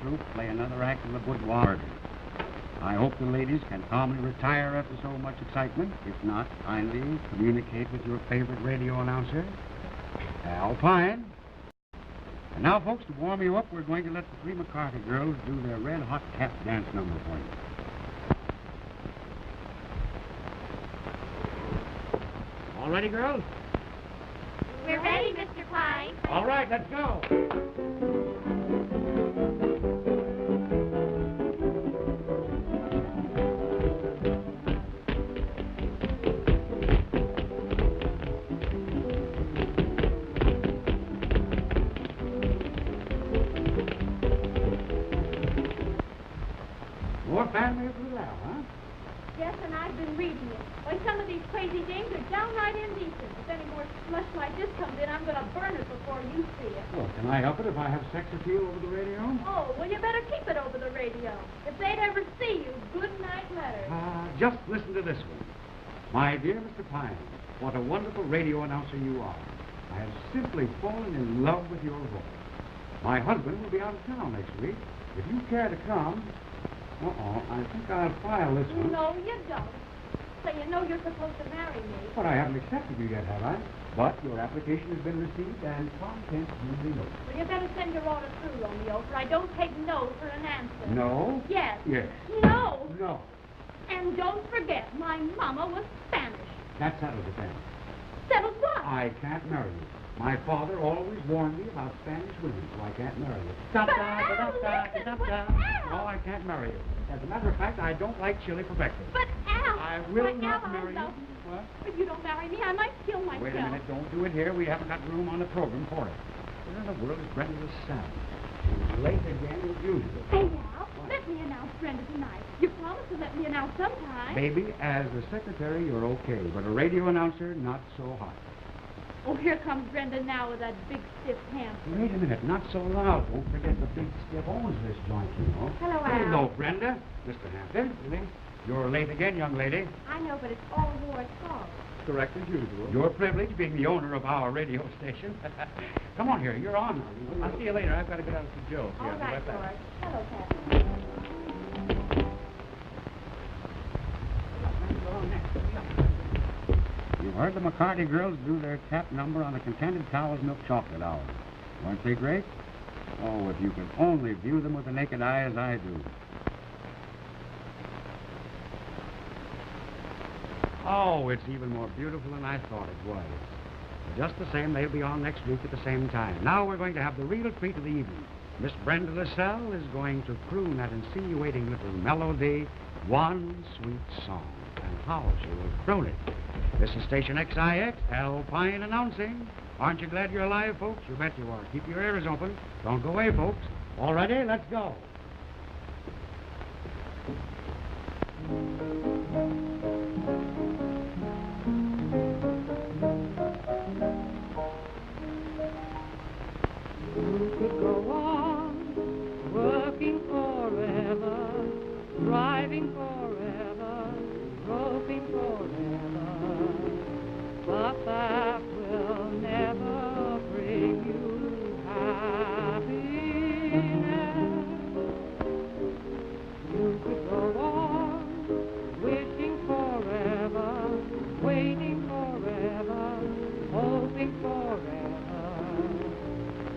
troupe play another act of the boudoir. I hope the ladies can calmly retire after so much excitement. If not, kindly communicate with your favorite radio announcer, Al Pine. And now, folks, to warm you up, we're going to let the three McCarthy girls do their red-hot tap dance number for you. All ready, girls? We're ready, Mr. Pine. All right, let's go. More family of Little Al, huh? Yes, and I've been reading it. Why, some of these crazy dames are downright indecent. If any more slush like this comes in, I'm going to burn it before you see it. Well, can I help it if I have sex appeal over the radio? Oh, well, you better keep it over the radio. If they'd ever see you, good night letters. Just listen to this one. My dear Mr. Pine, what a wonderful radio announcer you are. I have simply fallen in love with your voice. My husband will be out of town next week. If you care to come... I think I'll file this one. No, you don't. So you know you're supposed to marry me. But I haven't accepted you yet, have I? But your application has been received and contents duly noted. Well, you better send your order through, Romeo, for I don't take no for an answer. No? Yes. Yes. No. No. And don't forget, my mama was Spanish. That settles it then. Settled what? I can't marry you. My father always warned me about Spanish women, so I can't marry you. But Al, No, I can't marry you. As a matter of fact, I don't like chili for breakfast. But Al, I will but not Al, marry you. I love What? If you don't marry me, I might kill myself. Wait a minute, don't do it here. We haven't got room on the program for it. Where in the world is Brenda LaSalle? She's late again as usual. Hey, Al, let me announce Brenda tonight. You promised to let me announce sometime. Baby, as the secretary, you're okay, but a radio announcer, not so hot. Oh, here comes Brenda now with that big, stiff hamster. Wait a minute, not so loud. Don't forget the big stiff owns this joint, you know. Hello, Al. Hello, Brenda. Mr. Hampton. You're late again, young lady. I know, but it's all Ward's fault. Correct as usual. Your privilege being the owner of our radio station. Come on here, you're on now. I'll see you later. I've got to get out to Joe. All I'll be right, back. Ward. Hello, Captain. You heard the McCarty girls do their tap number on the Contented Cow's Milk Chocolate Hour. Weren't they great? Oh, if you could only view them with the naked eye as I do. Oh, it's even more beautiful than I thought it was. Just the same, they'll be on next week at the same time. Now we're going to have the real treat of the evening. Miss Brenda LaSalle is going to croon that insinuating little melody, One Sweet Song. And how she will croon it. This is Station XIX, Al Pine announcing. Aren't you glad you're alive, folks? You bet you are. Keep your ears open. Don't go away, folks. All ready? Let's go. You could go on working forever, driving forever, groping forever, but that will never bring you happiness. You could go on wishing forever, waiting forever, hoping forever,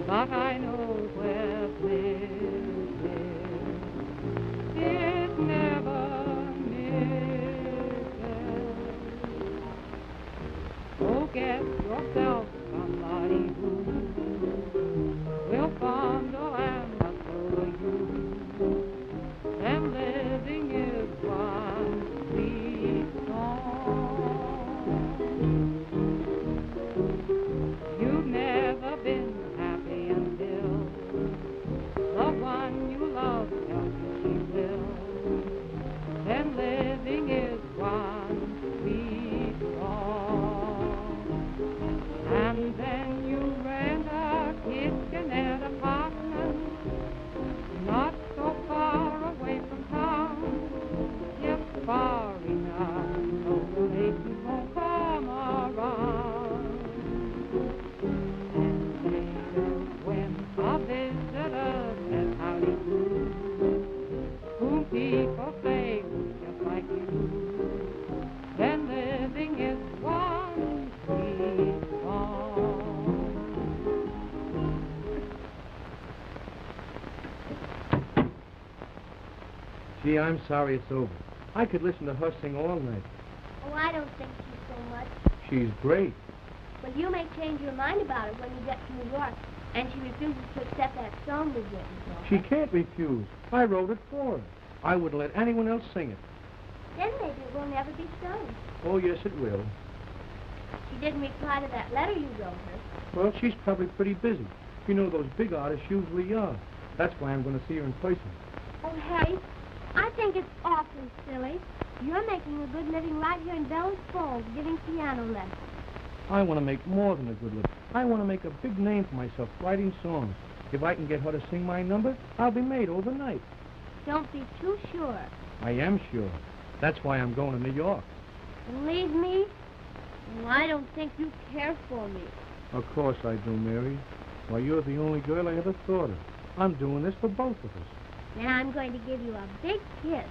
but I know where bliss is. It never misses. So get yourself somebody who will fondle and adore you. And living is one sweet song. You've never been happy until the one you love tells you she will. Then living is one sweet song. And then you rent a kitchenette apartment, not so far away from town, just far enough so the ladies won't come around. And later when a visitor says howdy do, people say just like you, then living is one sweet song. Gee, I'm sorry it's over. I could listen to her sing all night. Oh, I don't think she's so much. She's great. But you may change your mind about it when you get to New York, and she refuses to accept that song we've written for her. She can't refuse. I wrote it for her. I wouldn't let anyone else sing it. Then maybe it will never be sung. Oh, yes, it will. She didn't reply to that letter you wrote her. Well, she's probably pretty busy. You know, those big artists usually are. That's why I'm going to see her in person. Oh, Harry, I think it's awfully silly. You're making a good living right here in Bellows Falls, giving piano lessons. I want to make more than a good living. I want to make a big name for myself writing songs. If I can get her to sing my number, I'll be made overnight. Don't be too sure. I am sure. That's why I'm going to New York. And leave me? Well, I don't think you care for me. Of course I do, Mary. Why, you're the only girl I ever thought of. I'm doing this for both of us. Then I'm going to give you a big kiss.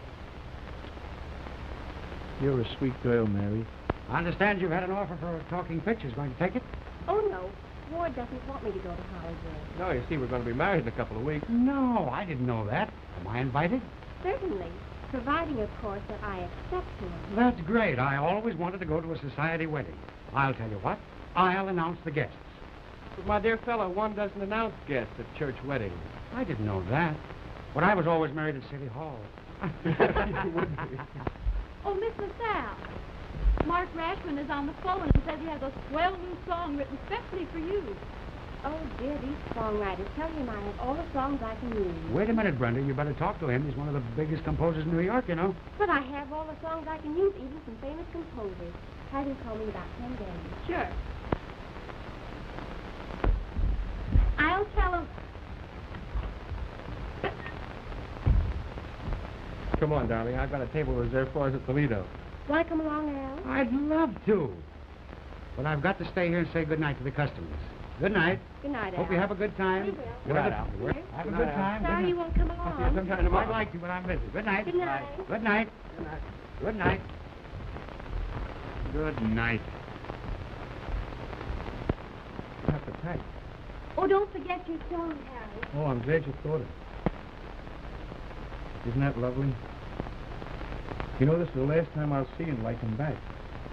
You're a sweet girl, Mary. I understand you've had an offer for talking pictures. Going to take it? Oh, no. Ward doesn't want me to go to Hollywood. No, you see, we're going to be married in a couple of weeks. No, I didn't know that. Am I invited? Certainly, providing, of course, that I accept him. That's great. I always wanted to go to a society wedding. I'll tell you what. I'll announce the guests. But, my dear fellow, one doesn't announce guests at church weddings. I didn't know that. But I was always married at City Hall. You would be. Oh, Miss LaSalle. Mark Rashman is on the phone and says he has a swell new song written especially for you. Oh, dear, these songwriters. Tell him I have all the songs I can use. Wait a minute, Brenda. You better talk to him. He's one of the biggest composers in New York, you know. But I have all the songs I can use, even some famous composers. Have him call me in about 10 days. Sure. I'll tell him. Come on, darling. I've got a table reserved for us at Toledo. Want to come along, Al? I'd love to. But I've got to stay here and say good night to the customers. Good night. Good night, Al. Hope you have a good time. We will. Good night, Al. Here. Have a Good good night, Al. time. Sorry Good you night. won't come I'll see you along. sometime tomorrow. I'd like to, but I'm busy. Good night. Good night. Good night. Good night. Good night. Good night. You have to pack. Oh, don't forget your song, Harry. Oh, I'm glad you thought it. Isn't that lovely? You know, this is the last time I'll see you until I come back.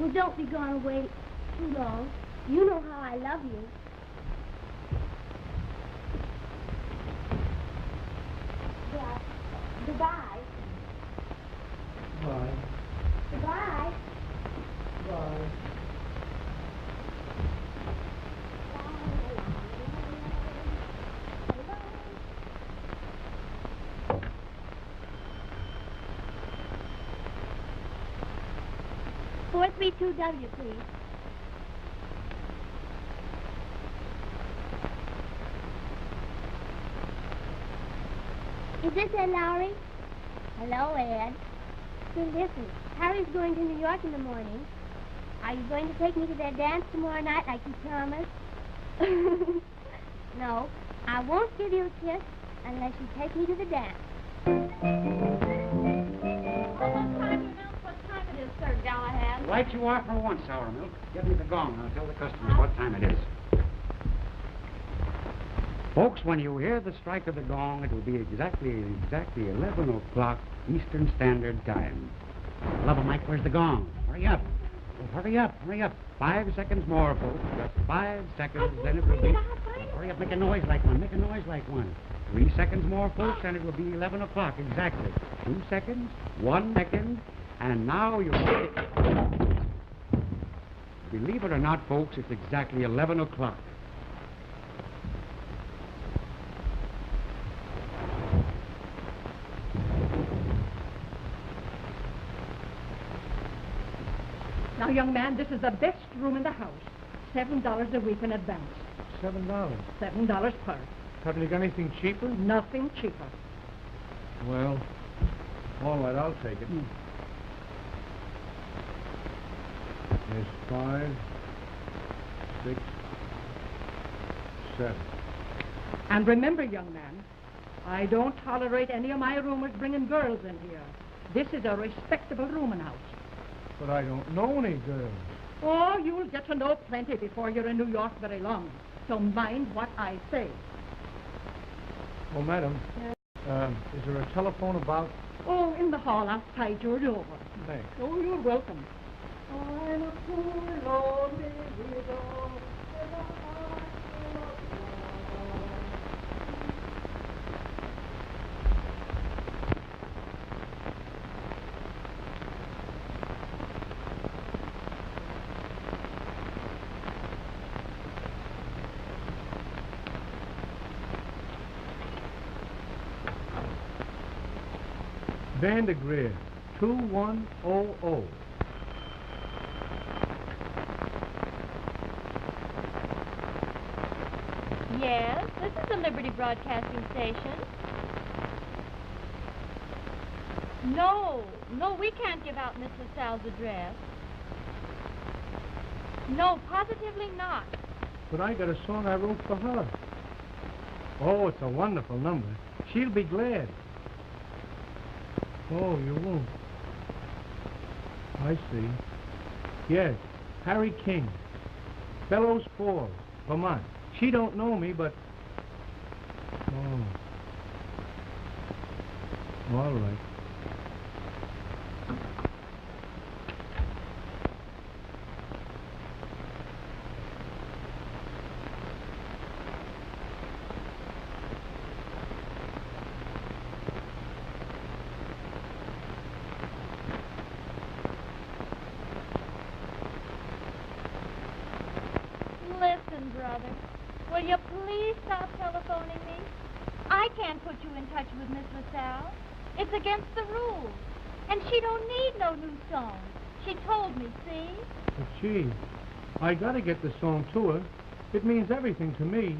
Well, don't be gone away too long. You know how I love you. Yeah. Goodbye. Bye. Goodbye. Bye. Four 432W, please. Is this Ed Lowry? Hello, Ed. So listen, Harry's going to New York in the morning. Are you going to take me to their dance tomorrow night like you promised? No, I won't give you a kiss unless you take me to the dance. What time it is, Sir Galahad? Right you are for once, Sour Milk. Give me the gong. I'll tell the customers what time it is. Folks, when you hear the strike of the gong, it will be exactly 11 o'clock Eastern Standard Time. Love Mike, where's the gong? Hurry up. Oh, hurry up, hurry up. 5 seconds more, folks. Just 5 seconds, then it will be... Oh, hurry up, make a noise like one, make a noise like one. 3 seconds more, folks, and it will be 11 o'clock exactly. 2 seconds, 1 second, and now you're... Believe it or not, folks, it's exactly 11 o'clock. Now, young man, this is the best room in the house. $7 a week in advance. $7. $7 per. Haven't you got anything cheaper? Nothing cheaper. Well, all right, I'll take it. There's 5, 6, 7. And remember, young man, I don't tolerate any of my roomers bringing girls in here. This is a respectable rooming house. But I don't know any girls. Oh, you'll get to know plenty before you're in New York very long. So mind what I say. Oh, madam, is there a telephone about? Oh, in the hall outside your door. Thanks. Oh, you're welcome. I'm a poor lonely widow. Vandergreer, 2100. Yes, this is the Liberty Broadcasting Station. No, we can't give out Miss LaSalle's address. No, positively not. But I got a song I wrote for her. Oh, it's a wonderful number. She'll be glad. Oh, you won't. I see. Yes, Harry King. Bellows Falls, Vermont. She don't know me, but... Oh. All right. Listen, brother, will you please stop telephoning me? I can't put you in touch with Miss LaSalle. It's against the rules. And she don't need no new songs. She told me, see? But gee, I gotta get the song to her. It means everything to me.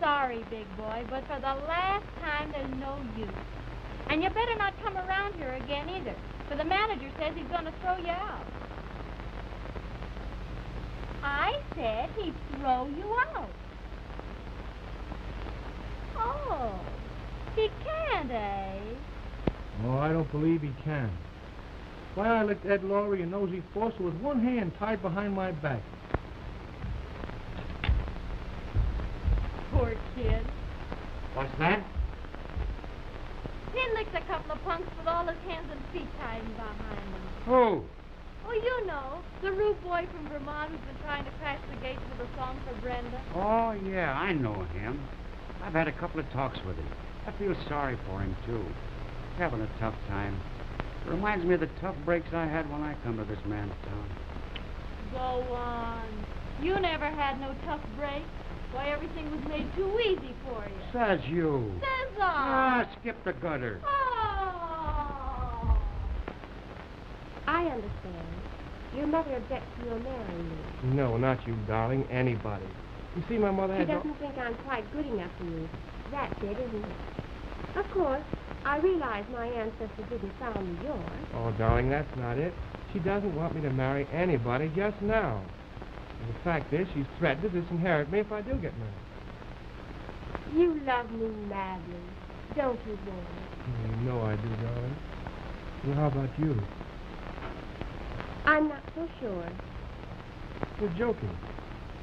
Sorry, big boy, but for the last time, there's no use. And you better not come around here again either, for the manager says he's going to throw you out. I said he'd throw you out. Oh, he can't, eh? Oh, I don't believe he can. Why, I licked Ed Laurie and Nosy Foster with one hand tied behind my back. Poor kid. What's that? He licked a couple of punks with all his hands and feet tied behind him. Who? Oh, you know, the rude boy from Vermont who's been trying to crash the gates with a song for Brenda. Oh, yeah, I know him. I've had a couple of talks with him. I feel sorry for him, too. He's having a tough time. It reminds me of the tough breaks I had when I come to this man's town. Go on. You never had no tough breaks. Why, everything was made too easy for you. Says you. Says Ah, skip the gutter. Oh! I understand. Your mother objects to your marrying me. No, not you, darling. Anybody. You see, my mother She had... doesn't think I'm quite good enough for you. That's it, isn't it? Of course, I realize my ancestors didn't found New York. Oh, darling, that's not it. She doesn't want me to marry anybody just now. And the fact is, she's threatened to disinherit me if I do get married. You love me madly, don't you, boy? Oh, you know I do, darling. Well, how about you? I'm not so sure. You're joking.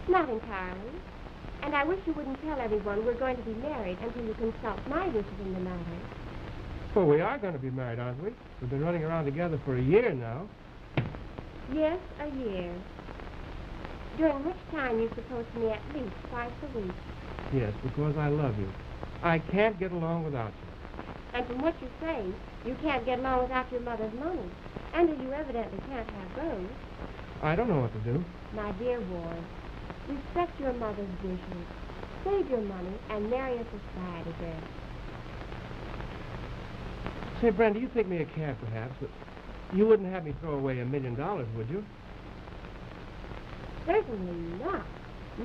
Not entirely. And I wish you wouldn't tell everyone we're going to be married until you consult my wishes in the matter. Well, we are going to be married, aren't we? We've been running around together for a year now. Yes, a year. During which time you're supposed to me at least twice a week. Yes, because I love you. I can't get along without you. And from what you say, you can't get along without your mother's money. And you evidently can't have both. I don't know what to do. My dear boy, respect your mother's wishes. Save your money and marry a society girl. Say, Brenda, you think me a cad, perhaps, but you wouldn't have me throw away $1 million, would you? Certainly not.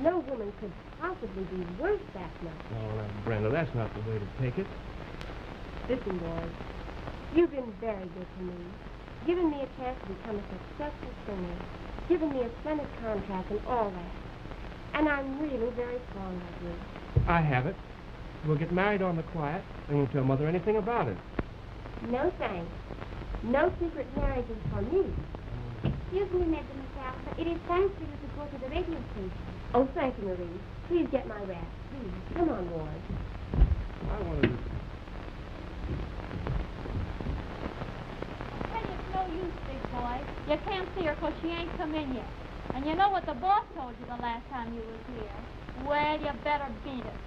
No woman could possibly be worth that much. Oh, now, Brenda, that's not the way to take it. Listen, boy, you've been very good to me. Given me a chance to become a successful singer. Given me a splendid contract and all that. And I'm really very fond of you. I have it. We'll get married on the quiet, and won't tell Mother anything about it. No thanks. No secret marriages for me. Excuse me, Mademoiselle, but it is time for you to go to the radio station. Oh, thank you, Marie. Please get my wrap. Please. Come on, Ward. I wanted to... Hey, it's no use, big boy. You can't see her 'cause she ain't come in yet. And you know what the boss told you the last time you was here. Well, you better beat it.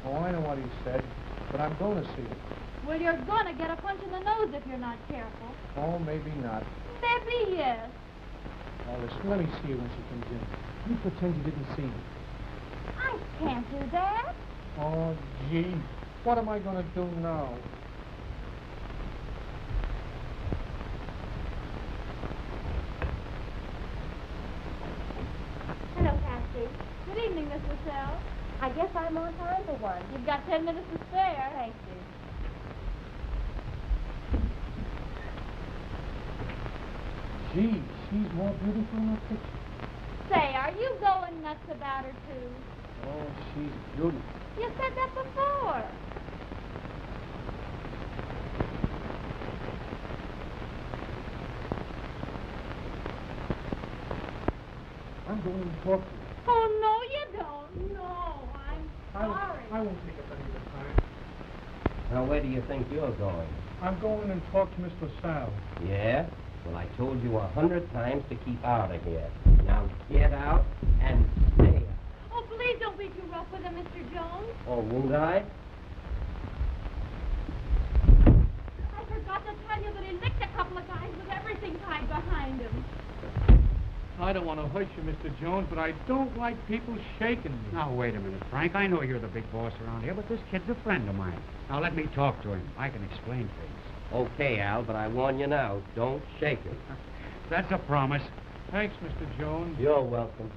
Oh, I know what he said, but I'm going to see it. Well, you're gonna get a punch in the nose if you're not careful. Oh, maybe not. Maybe yes. Oh, listen, let me see her when she comes in. You pretend you didn't see me. I can't do that. Oh, gee. What am I going to do now? Hello, Patsy. Good evening, Miss Lascelles. I guess I'm on time for one. You've got 10 minutes to spare. Thank you. Gee, she's more beautiful in her picture. Say, are you going nuts about her, too? Oh, she's beautiful. You said that before. I'm going to talk to her. Oh, no, you don't. No, I'm sorry. I won't take up any of the time. Now, where do you think you're going? I'm going and talk to Miss LaSalle. Yeah? Well, I told you 100 times to keep out of here. Now get out and stay out. Oh, please don't be too rough with him, Mr. Jones. Oh, won't I? I forgot to tell you that he licked a couple of guys with everything tied behind him. I don't want to hurt you, Mr. Jones, but I don't like people shaking me. Now, wait a minute, Frank. I know you're the big boss around here, but this kid's a friend of mine. Now, let me talk to him. I can explain things. Okay, Al, but I warn you now, don't shake him. That's a promise. Thanks, Mr. Jones. You're welcome.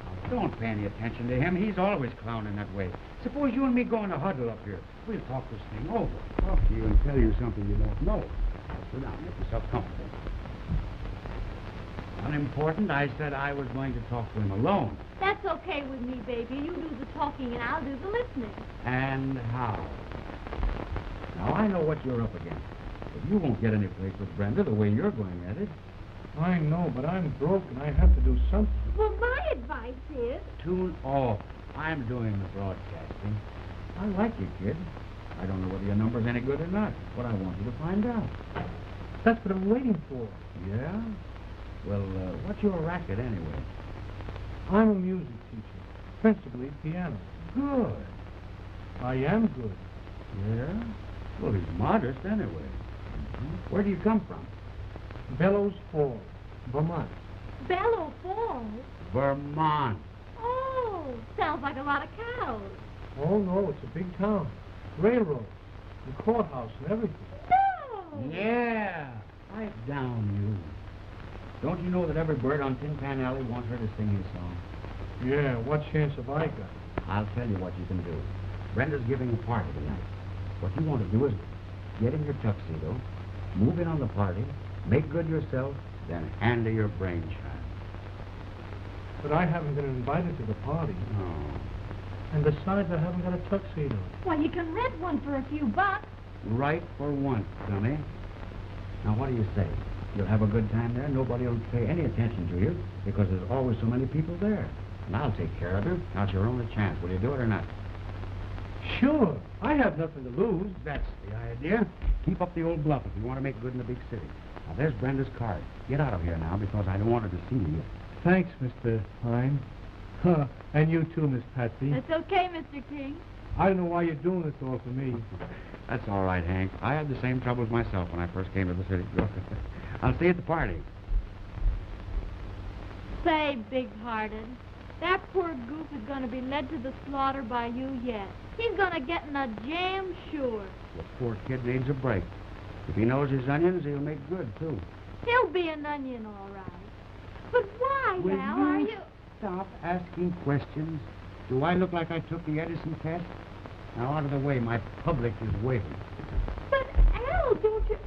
Now, don't pay any attention to him. He's always clowning that way. Suppose you and me go in a huddle up here. We'll talk this thing over. Talk to you and tell you something you don't know. Now, sit down. Make yourself comfortable. Unimportant, I said I was going to talk to him alone. That's okay with me, baby. You do the talking and I'll do the listening. And how? Now, I know what you're up against. But you won't get any place with Brenda the way you're going at it. I know, but I'm broke and I have to do something. Well, my advice is... Tune off. I'm doing the broadcasting. I like you, kid. I don't know whether your number's any good or not, but I want you to find out. That's what I'm waiting for. Yeah? Well, what's your racket anyway? I'm a music teacher, principally piano. Good. I am good. Yeah? Well, he's modest anyway. Where do you come from? Bellows Falls, Vermont. Bellow Falls? Vermont. Oh, sounds like a lot of cows. Oh, no, it's a big town. Railroad, the courthouse and everything. No! Yeah. Pipe down, you. Don't you know that every bird on Tin Pan Alley wants her to sing his song? Yeah, what chance have I got? I'll tell you what you can do. Brenda's giving a party tonight. What you want to do is get in your tuxedo, move in on the party, make good yourself, then hand her your brainchild. But I haven't been invited to the party. No. And besides, I haven't got a tuxedo. Well, you can rent one for a few bucks. Right for once, dummy. Now, what do you say? You'll have a good time there. Nobody will pay any attention to you because there's always so many people there. And I'll take care of you. Now, it's your only chance. Will you do it or not? Sure. I have nothing to lose. That's the idea. Keep up the old bluff if you want to make good in the big city. Now, there's Brenda's card. Get out of here now because I don't want her to see you. Thanks, Mr. Hine. And you too, Miss Patsy. It's okay, Mr. King. I don't know why you're doing this all for me. That's all right, Hank. I had the same troubles myself when I first came to the city. I'll see you at the party. Say, big-hearted, that poor goof is going to be led to the slaughter by you yet. He's going to get in a jam, sure. The poor kid needs a break. If he knows his onions, he'll make good, too. He'll be an onion, all right. But why, Will Al, you are you... stop asking questions? Do I look like I took the Edison test? Now, out of the way. My public is waiting. But, Al, don't you...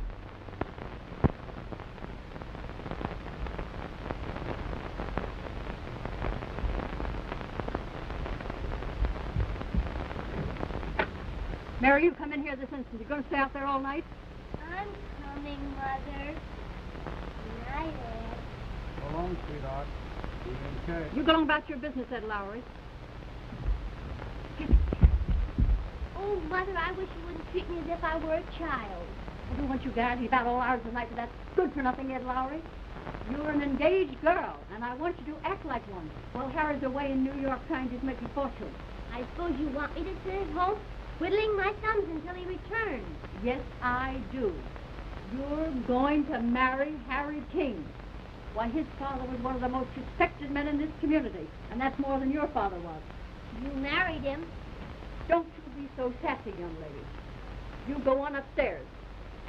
Mary, you come in here this instant. You're going to stay out there all night? I'm coming, Mother. Night, Ed. So long, sweetheart. See you in church. You go on about your business, Ed Lowry. Oh, Mother, I wish you wouldn't treat me as if I were a child. I don't want you guys about all hours of the night with that good-for-nothing Ed Lowry. You're an engaged girl, and I want you to act like one. While Harry's away in New York trying to make a fortune. I suppose you want me to sit at home twiddling my thumbs until he returns. Yes, I do. You're going to marry Harry King. Why, his father was one of the most respected men in this community, and that's more than your father was. You married him. Don't you be so sassy, young lady. You go on upstairs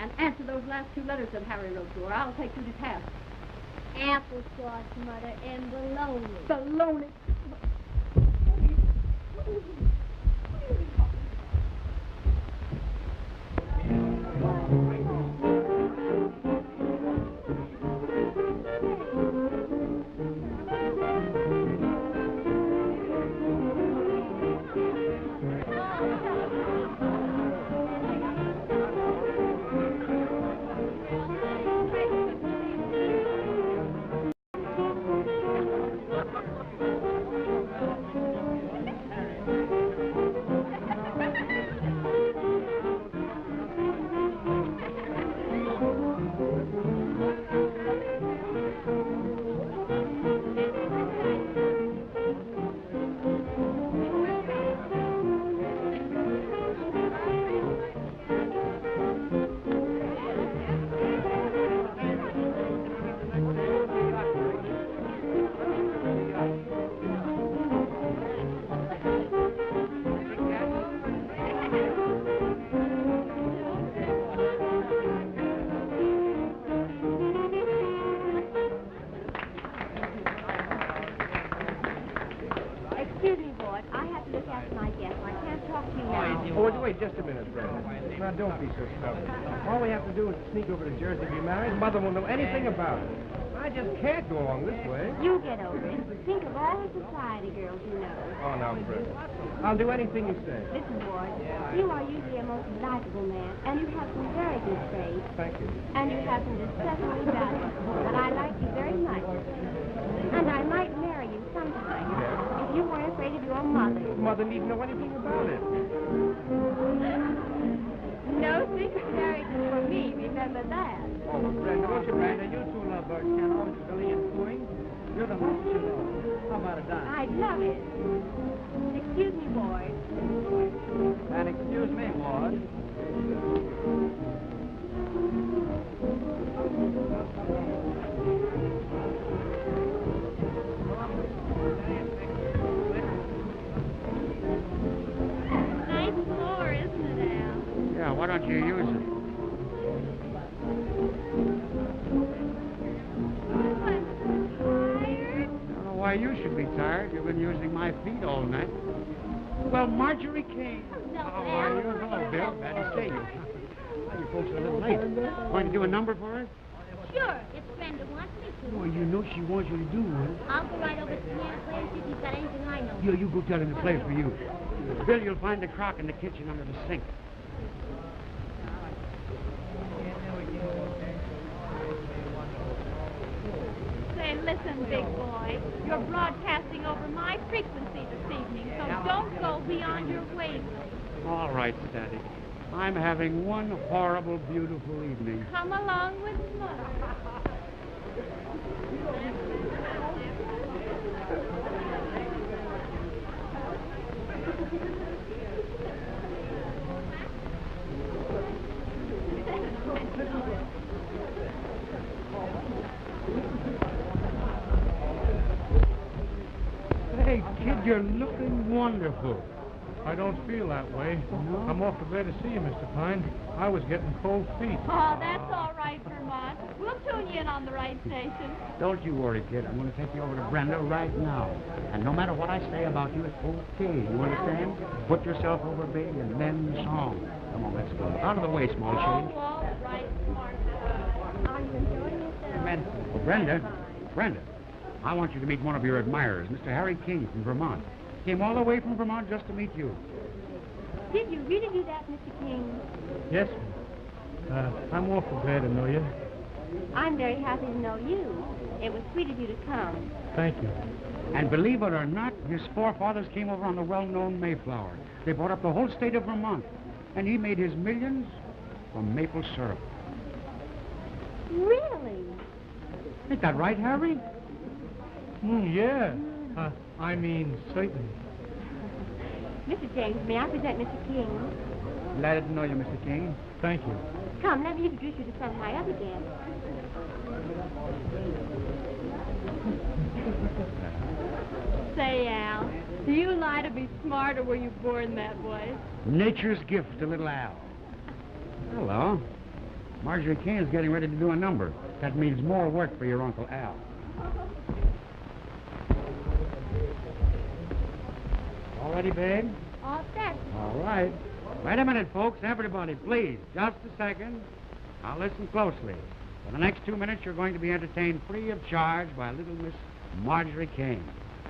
and answer those last 2 letters that Harry wrote to her. I'll take you to task. Applesauce, Mother, and bologna. Baloney. Wait just a minute, Brenda. Now, don't be so stubborn. All we have to do is sneak over to Jersey to be married. Mother won't know anything about it. I just can't go along this way. You get over it. Think of all the society girls you know. Oh, now, Brenda. I'll do anything you say. Listen, Ward, you are usually a most likable man, and you have some very good traits. Thank you. And you have some deceptively valuable. But I like you very much. And I might marry you sometime. Yeah? If you weren't afraid of your mother. Mother needn't know anything about it. No secret marriages for me, remember that. Oh, Brenda, won't you, Brenda? You two lovebirds can't always really and cooing. You're the most you know. How about a dime? I'd love it. Excuse me, boys. And excuse me, Ward. Nice floor, isn't it, Al? Yeah, why don't you use it? Why, you should be tired. You've been using my feet all night. Well, Marjorie King. How are you? Hello, Bill. Glad to see you. Well, you folks are a little late. Going to do a number for her? Sure, if Brenda wants me to. Well, you know she wants you to do one. I'll go right over to piano play and see if he's got anything I know. You go tell him to play for you. Bill, you'll find the crock in the kitchen under the sink. Say, listen, big boy. You're broadcasting over my frequency this evening, so don't go beyond your wavelength. All right, Static. I'm having one horrible, beautiful evening. Come along with Mother. Hey, kid, you're looking wonderful. I don't feel that way. I'm awfully glad to see you, Mr. Pine. I was getting cold feet. Oh, that's all right, Vermont. We'll tune you in on the right station. Don't you worry, kid. I'm going to take you over to Brenda right now. And no matter what I say about you, it's okay. You understand? Put yourself over, baby, and then song. Come on, let's go. Out of the way, small change. Oh, all right, smart. Are you enjoying yourself? Oh, Brenda, I want you to meet one of your admirers, Mr. Harry King from Vermont. Came all the way from Vermont just to meet you. Did you really do that, Mr. King? Yes, ma'am. I'm awful glad to know you. I'm very happy to know you. It was sweet of you to come. Thank you. And believe it or not, his forefathers came over on the well-known Mayflower. They bought up the whole state of Vermont. And he made his millions from maple syrup. Really? Ain't that right, Harry? Yeah. I mean, certainly. Mr. James, may I present Mr. King? Glad to know you, Mr. King. Thank you. Come, let me introduce you to some of my other guests. Say, Al, do you lie to be smart, or were you born that way? Nature's gift to little Al. Hello. Marjorie Kane's getting ready to do a number. That means more work for your Uncle Al. All ready, babe? All set. All right. Wait a minute, folks. Everybody, please. Just a second. Now listen closely. For the next 2 minutes, you're going to be entertained free of charge by little Miss Marjorie Kane.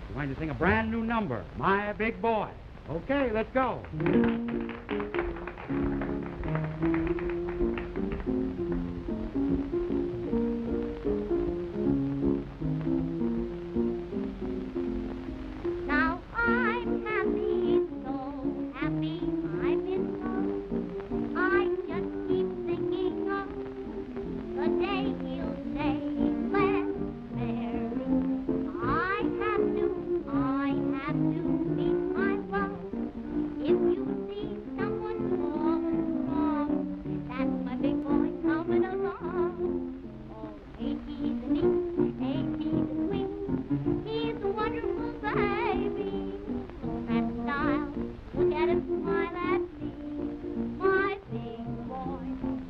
She's going to sing a brand new number, My Big Boy. Okay, let's go. Now I'm happy, so happy, I'm in love. I just keep thinking of the day he'll say, let's marry. I have to meet my love. If you see someone tall and strong, that's my big boy coming along. Oh, ain't he the neat, ain't he the sweet? He's a wonderful baby. Look at that style, look at him smile at me. My big boy,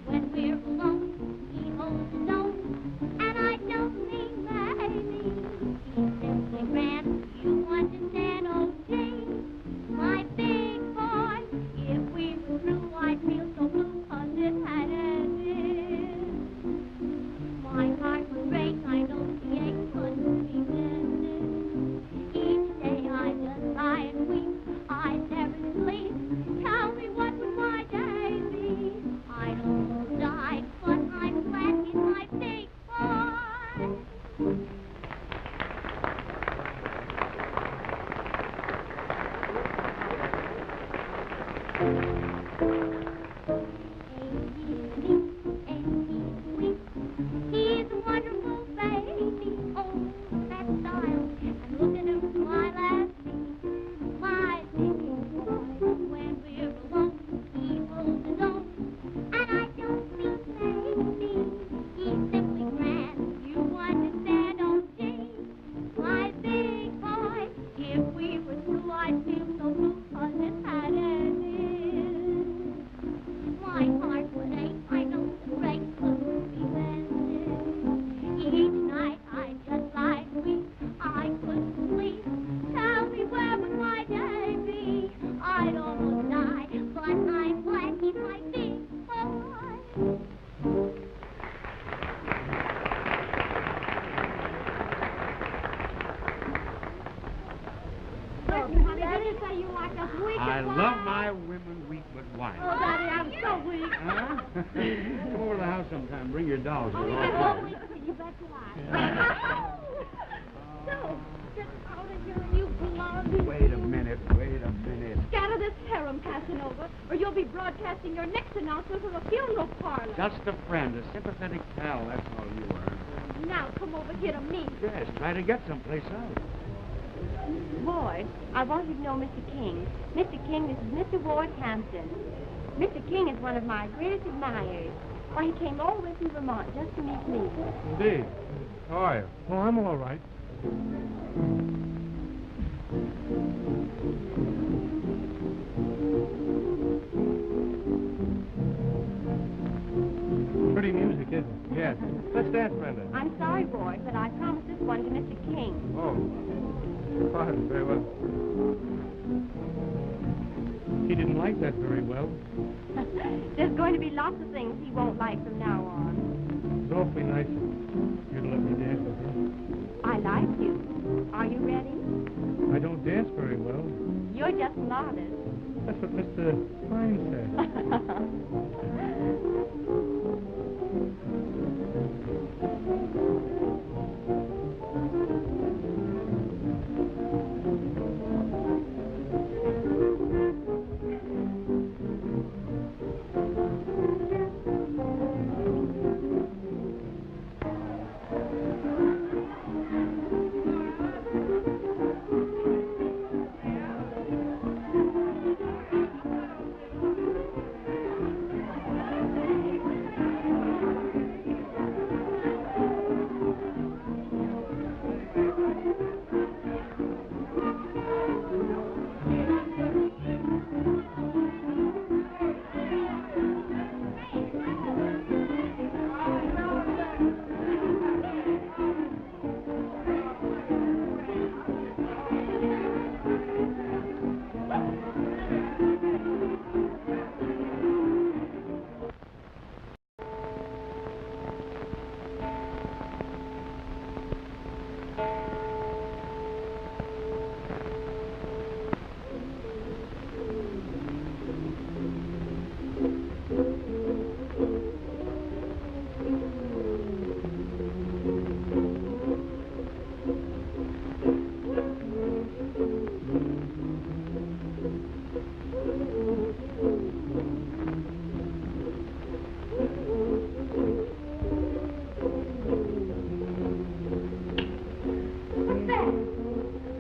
when we're alone, he holds his own, and I don't mean maybe. He's simply grand, you understand, oh gee. My big boy, if we were through, I'd feel so blue, 'cause it had ended. My heart would break, I know the ache couldn't be mended. Each day I just lie and weep, I never sleep. Tell me what would my day be? I'd almost die, but I'm glad he's my big boy. He's a wonderful baby. Oh, that style. And look at him smile at me. My big boy, when we're alone, he holds his own. And I don't mean maybe. He's simply grand. You understand, oh gee. My big boy, if we were through, I'd feel so blue, 'cause it had ended. My heart would ache, I know the break couldn't be mended. Each night I just lie and weep, I couldn't sleep. Tell me where would my day be? I'd almost die, but I'm glad he's my big boy. Honey, did you say you like us weak I and love my women weak but wise. Oh, Daddy, I'm so weak. Huh? Come over to the house sometime. Bring your dolls. Oh, We're you all got playing. you bet you are. No, get out of here, you blondie. Wait a minute. Scatter this harem, Casanova, or you'll be broadcasting your next announcement from a funeral parlor. Just a friend, a sympathetic pal, that's all you are. Now, come over here to me. Yes, try to get someplace else. Boyd, I want you to know Mr. King. Mr. King, this is Mr. Ward Hampton. Mr. King is one of my greatest admirers. Why, he came all the way from Vermont just to meet me. Indeed. How are you? Oh, I'm all right. Pretty music, isn't it? Yes. Let's dance, Brenda. I'm sorry, Boyd, but I promised this one to Mr. King. Oh. Fine, very well. He didn't like that very well. There's going to be lots of things he won't like from now on. It's awfully nice of you to let me dance with you. I like you. Are you ready? I don't dance very well. You're just modest. That's what Mr. Pine said.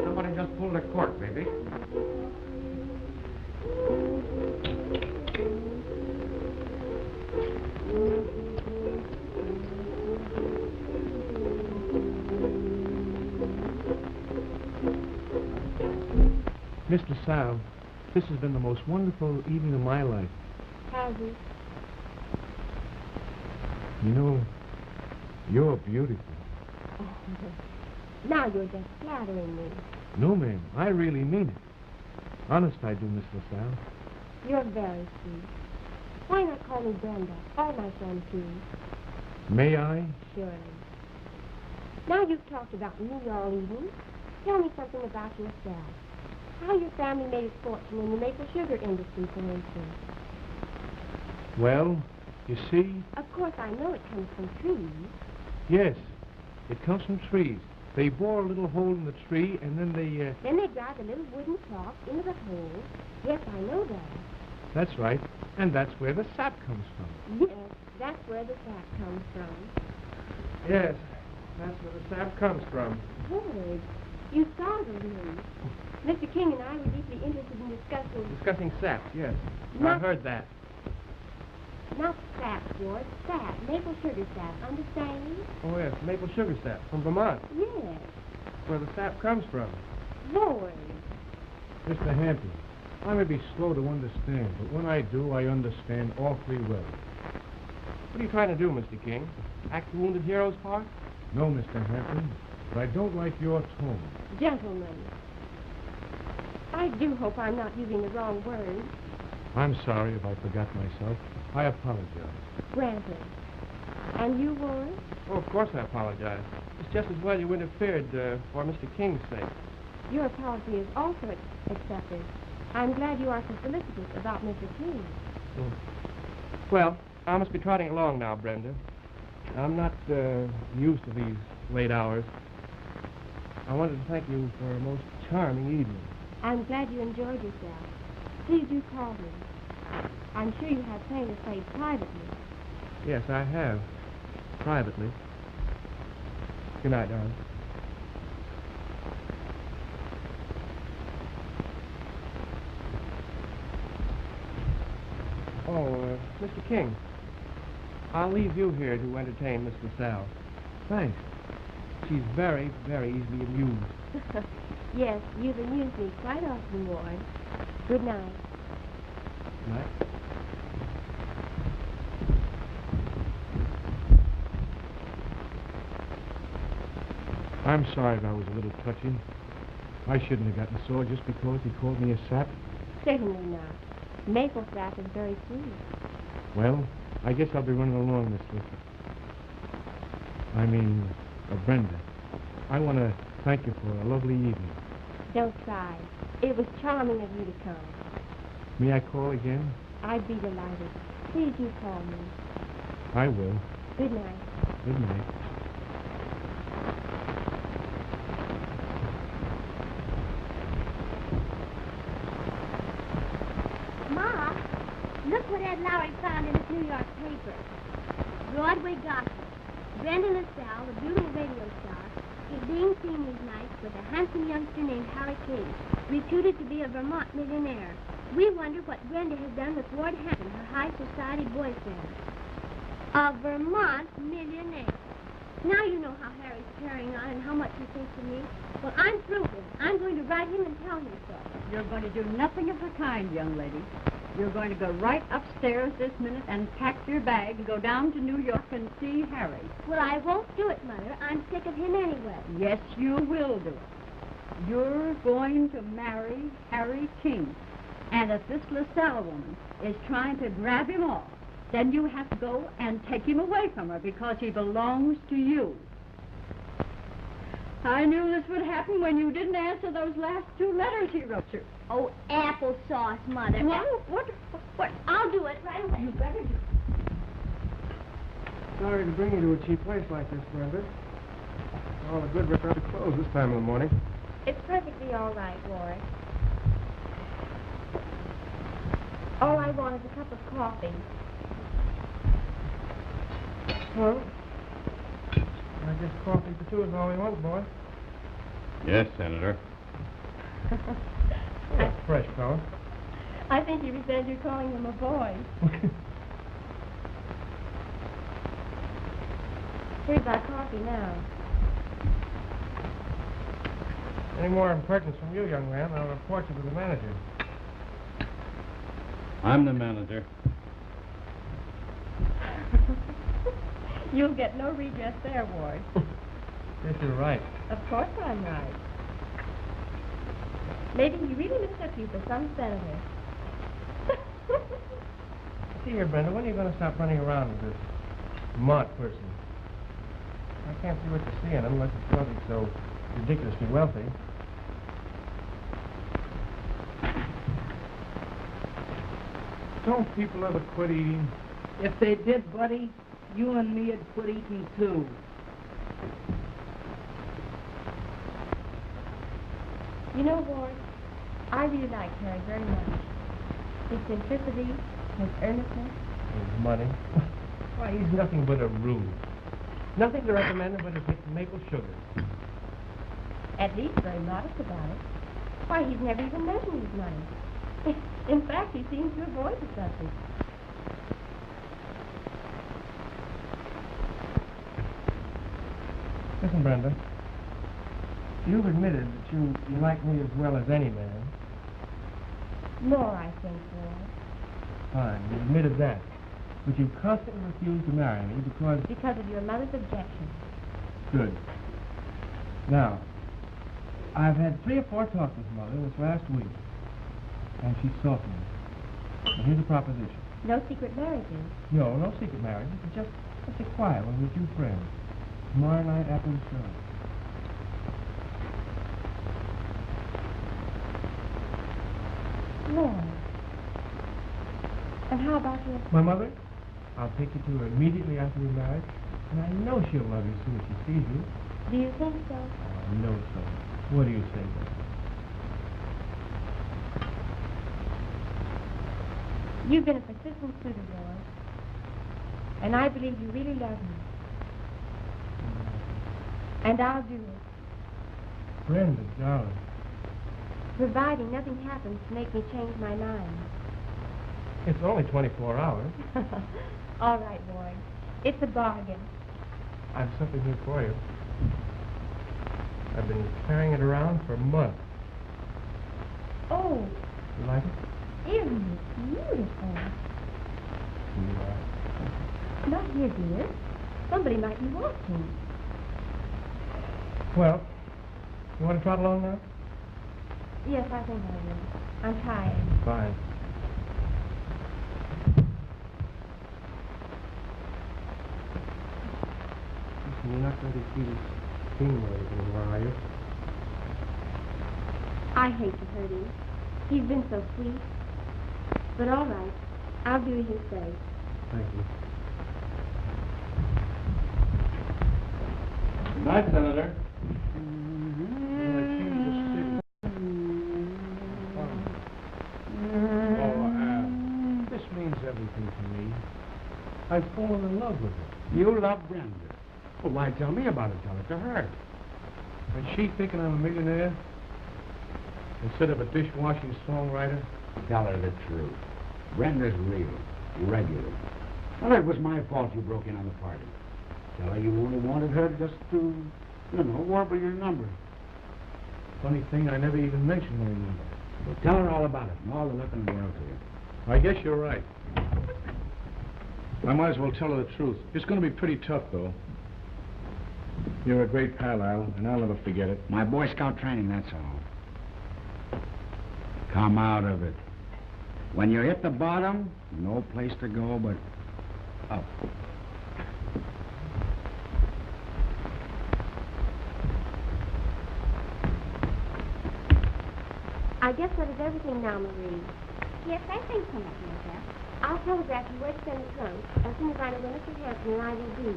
Somebody just pulled a cork, baby. Mr. Sal, this has been the most wonderful evening of my life. Has it? You know, you're beautiful. Now you're just flattering me. No, ma'am, I really mean it. Honest I do, Miss LaSalle. You're very sweet. Why not call me Brenda, or my friend, please? May I? Surely. Now you've talked about me all evening. Tell me something about yourself. How your family made its fortune in the maple sugar industry, for instance. Well, you see, Of course, I know it comes from trees. yes, it comes from trees. They bore a little hole in the tree, and then they, Then they drive the little wooden clock into the hole. Yes, I know that. That's right, and that's where the sap comes from. Yes, that's where the sap comes from. Yes, that's where the sap comes from. George, you startled me. Mr. King and I were deeply interested in Discussing sap, yes. I Not- heard that. not sap, George, sap, maple sugar sap, understand? Oh, yes, maple sugar sap from Vermont. Yes. Where the sap comes from. Lord. Mr. Hampton, I may be slow to understand, but when I do, I understand awfully well. What are you trying to do, Mr. King? Act the wounded hero's part? No, Mr. Hampton, but I don't like your tone. Gentlemen, I do hope I'm not using the wrong word. I'm sorry if I forgot myself. I apologize. Granted. And you, Warren? Oh, of course I apologize. It's just as well you interfered for Mr. King's sake. Your apology is also accepted. I'm glad you are so solicitous about Mr. King. Well, I must be trotting along now, Brenda. I'm not used to these late hours. I wanted to thank you for a most charming evening. I'm glad you enjoyed yourself. Please do call me. I'm sure you have plenty to say privately. Yes, I have. Privately. Good night, darling. Oh, Mr. King, I'll leave you here to entertain Miss LaSalle. Thanks. She's very, very easily amused. Yes, you've amused me quite often, Ward. Good night. Good night. I'm sorry if I was a little touchy. I shouldn't have gotten sore just because he called me a sap. Certainly not. Maple sap is very sweet. Well, I guess I'll be running along, Miss Brenda. I want to thank you for a lovely evening. Don't cry. It was charming of you to come. May I call again? I'd be delighted. Please do call me. I will. Good night. Good night. Ma, look what Ed Lowry found in his New York paper. Broadway gossip. Brenda LaSalle, the beautiful radio star, is being seen these nights with a handsome youngster named Harry King, reputed to be a Vermont millionaire. We wonder what Brenda has done with Ward Hampton, her high society boyfriend. A Vermont millionaire. Now you know how Harry's carrying on and how much he thinks of me. Well, I'm through with him. I'm going to write him and tell him so. You're going to do nothing of the kind, young lady. You're going to go right upstairs this minute and pack your bag and go down to New York and see Harry. Well, I won't do it, Mother. I'm sick of him anyway. Yes, you will do it. You're going to marry Harry King. And if this LaSalle woman is trying to grab him off, then you have to go and take him away from her because he belongs to you. I knew this would happen when you didn't answer those last 2 letters he wrote you. Oh, applesauce, Mother. What? I'll do it right away. You better do. Sorry to bring you to a cheap place like this, Brenda. All the good restaurants are closed this time of the morning. It's perfectly all right, Ward. All I want is a cup of coffee. Well, I guess coffee for 2 is all we want, boy. Yes, Senator. That's fresh, fella. I think he resents you calling him a boy. Here's our coffee now. Any more impertinence from you, young man, I'll report you to the manager. I'm the manager. You'll get no redress there, Ward. Yes, you're right. Of course I'm right. Maybe he really mistook you for some senator. See here, Brenda, when are you going to stop running around with this Mott person? I can't see what you see in him unless it's something so ridiculously wealthy. Don't people ever quit eating? If they did, buddy, you and me would quit eating too. You know, Ward, I really like Harry very much. His simplicity, his earnestness. His money. Why, he's nothing but a rube. Nothing to recommend him but his maple sugar. At least very modest about it. Why, he's never even mentioned his money. In fact, he seems to avoid the subject. Listen, Brenda. You've admitted that you like me as well as any man. More, I think, Ward. Fine, you admitted that. But you constantly refuse to marry me because... Because of your mother's objection. Good. Now, I've had 3 or 4 talks with Mother this last week. And she's softened. Now, here's a proposition. No secret marriages. No, no secret marriage. It's just a quiet one with 2 friends. Tomorrow night after the show. Lord. And how about your... My mother? I'll take you to her immediately after we're married. And I know she'll love you as soon as she sees you. Do you think so? I know so. What do you say, then? You've been a persistent suitor, Lord. And I believe you really love me. And I'll do it. Brenda, darling. Providing nothing happens to make me change my mind. It's only 24 hours. All right, Ward. It's a bargain. I've something here for you. I've been carrying it around for months. Oh, You like it? isn't it beautiful? Yeah. Not here, dear. Somebody might be watching. Well, you want to trot along now? Yes, I think I will. I'm tired. Fine. Listen, you're not going to see this King anymore, are you? I hate to hurt him. He's been so sweet. But all right. I'll do as you say. Thank you. Good night, Senator. This means everything to me. I've fallen in love with her. You love Brenda. Well, why tell me about it? Tell it to her. And she thinking I'm a millionaire instead of a dishwashing songwriter? Tell her the truth. Brenda's real, regular. Well, it was my fault you broke in on the party. Tell her you only wanted her just to, warble your number. Funny thing, I never even mentioned my number. Well, tell her all about it, and all the luck in the world to you. I guess you're right. I might as well tell her the truth. It's going to be pretty tough, though. You're a great pal, Al, and I'll never forget it. My Boy Scout training, that's all. Come out of it. When you hit the bottom, no place to go but up. I guess that is everything now, Marie. Yes, I think so, mademoiselle. I'll telegraph you where to send the trunk as soon as I know where Mr. Hampton and I will be.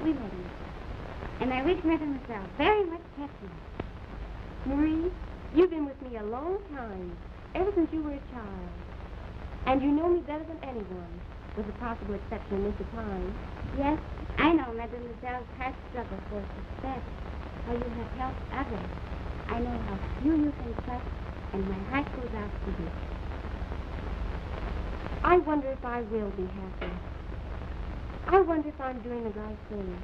Oui, mademoiselle. And I wish mademoiselle very much happiness. Marie, you've been with me a long time, ever since you were a child. And you know me better than anyone, with the possible exception of Mr. Pine. Yes, I know mademoiselle's hard struggle for success, how you have helped others. I know how few you can trust, and my heart goes out to you. I wonder if I will be happy. I wonder if I'm doing the right thing.